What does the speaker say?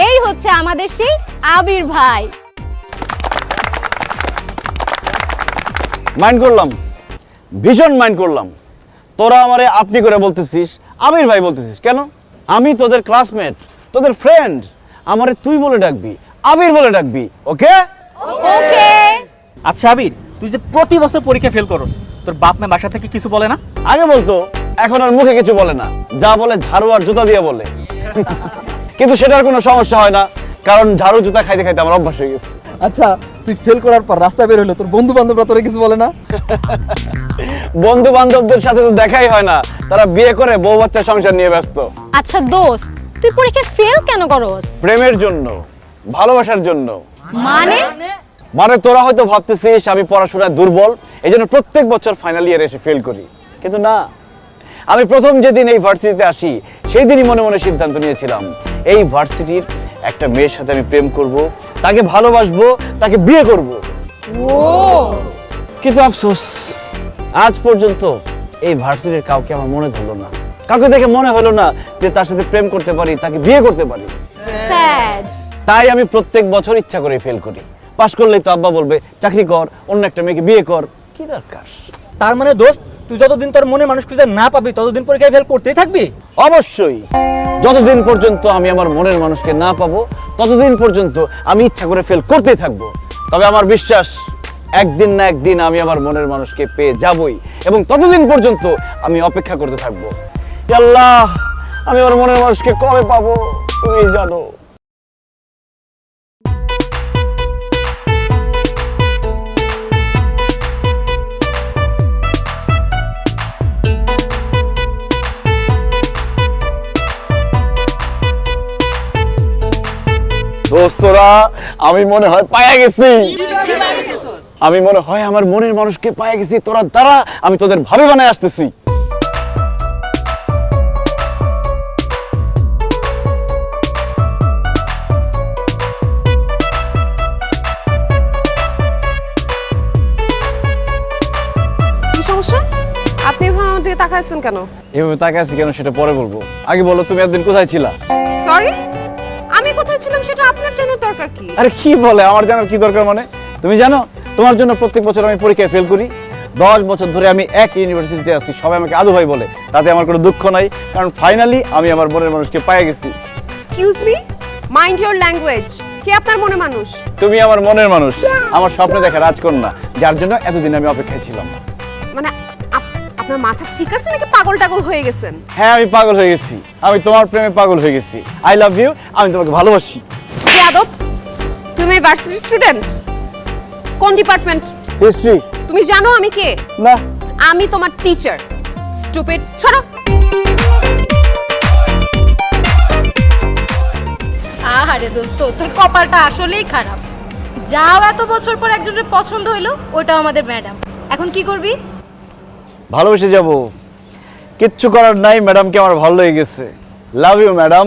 এই হচ্ছে আমাদের সেই আবির ভাই। মাইন্ড করলাম, ভীষণ মাইন্ড করলাম। তোরা আমারে আপনি করে বলতেছিস, আবির ভাই বলতেছিস কেন? আমি তোদের ক্লাসমেট, তোদের ফ্রেন্ড। আমারে তুই বলে ডাকবি, আবির বলে ডাকবি, ওকে? ওকে। আচ্ছা আবির, তুই যে প্রতি বছর পরীক্ষা ফেল করস, তোর বাপ মা বাসা থেকে কিছু বলে না? আগে বলতো, এখন আর মুখে কিছু বলে না, যা বলে ঝাড়ু আর জুতা দিয়ে বলে। কিন্তু সেটার কোনো সমস্যা হয় না, কারণ ঝাড়ু জুতা খাইতে খাইতে আমার অভ্যাস হয়ে গেছে। আচ্ছা, তুই ফেল করার পর রাস্তায় বের হলো, তোর বন্ধু বান্ধবরা তোরে কিছু বলে না? বন্ধু বান্ধবদের সাথে তো দেখাই হয় না, তারা বিয়ে করে বউ বাচ্চা সংসার নিয়ে ব্যস্ত। আচ্ছা দোস্ত, তুই পরীক্ষা ফেল কেন করস? প্রেমের জন্য, ভালোবাসার জন্য। মানে তোরা হয়তো ভাবতেছিস আমি পড়াশোনায় দুর্বল, এই জন্য প্রত্যেক বছর ফাইনাল ইয়ারে এসে ফেল করি, কিন্তু না। আমি প্রথম যেদিন এই ভার্সিটিতে আসি সেই দিনই মনে মনে সিদ্ধান্ত নিয়েছিলাম এই ভার্সিটির একটা মেয়ের সাথে আমি প্রেম করব, তাকে ভালোবাসবো, তাকে বিয়ে করব। কিন্তু আফসোস, আজ পর্যন্ত এই ভার্সিটির কাউকে আমার মনে ধরলো না, কাউকে দেখে মনে হলো না যে তার সাথে প্রেম করতে পারি, তাকে বিয়ে করতে পারি। স্যাড। তাই আমি প্রত্যেক বছর ইচ্ছা করে ফেল করি। পাশ করলেই তো আব্বা বলবে চাকরি কর, অন্য একটা মেয়েকে বিয়ে কর, কি দরকার? তার মানে দোস্ত, তুই যতদিন তোর মনে মানুষ খুঁজে না পাবি ততদিন পরীক্ষায় ফেল করতেই থাকবি? অবশ্যই, যতদিন পর্যন্ত আমি আমার মনের মানুষকে না পাবো ততদিন পর্যন্ত আমি ইচ্ছা করে ফেল করতেই থাকবো। তবে আমার বিশ্বাস, একদিন না একদিন আমি আমার মনের মানুষকে পেয়ে যাবই, এবং ততদিন পর্যন্ত আমি অপেক্ষা করতে থাকবো। আল্লাহ, আমি আমার মনের মানুষকে কবে পাবো তুমি জানো। দোস্তরা, আমি মনে হয় পায়া গেছি। আমি মনে হয় আমার মনের মানুষকে পায়া গেছি। তোরা দ্বারা আমি তোদের ভাবি বানায় আসতেছি। কি সমস্যা? আপনি এভাবে আমার দিকে তাকাচ্ছেন কেন? এভাবে তাকায় আছি কেন সেটা পরে বলবো, আগে বলো তুমি একদিন কোথায় ছিলা? সরি, আমি কোথায় ছিলাম সেটা আপনার জানার দরকার কি? আরে কি বলে, আমার জানার কি দরকার? মানে তুমি জানো তোমার জন্য প্রত্যেক বছর আমি পরীক্ষায় ফেল করি। 10 বছর ধরে আমি এক ইউনিভার্সিটিতে আছি, সবাই আমাকে আদু ভাই বলে, তাতে আমার কোনো দুঃখ নাই, কারণ ফাইনালি আমি আমার মনের মানুষকে পেয়ে গেছি। Excuse me, mind your language. কে আপনার মনে মানুষ? তুমি আমার মনের মানুষ, আমার স্বপ্নে দেখা রাজকন্যা, যার জন্য এতদিন আমি অপেক্ষায় ছিলাম। মানে আপনার মাথা ঠিক আছে নাকি পাগল টাগল হয়ে গেছেন? হ্যাঁ, আমি পাগল হয়ে গেছি, আমি তোমার প্রেমে পাগল হয়ে গেছি। আই লাভ ইউ, আমি তোমাকে ভালোবাসি। বেয়াদব, তুমি ভার্সিটি স্টুডেন্ট? কোন ডিপার্টমেন্ট? হিস্ট্রি। তুমি জানো আমি কে? না। আমি তোমার টিচার। স্টুপিড, সরো। আহারে দোস্ত, তোর কপালটা আসলেই খারাপ। যাও, এত বছর পর একজনের পছন্দ হইলো, ওটাও আমাদের ম্যাডাম। এখন কি করবি? ভালোবেসে যাব, কিচ্ছু করার নাই, ম্যাডামকে আমার ভালো লেগে গেছে। Love you madam.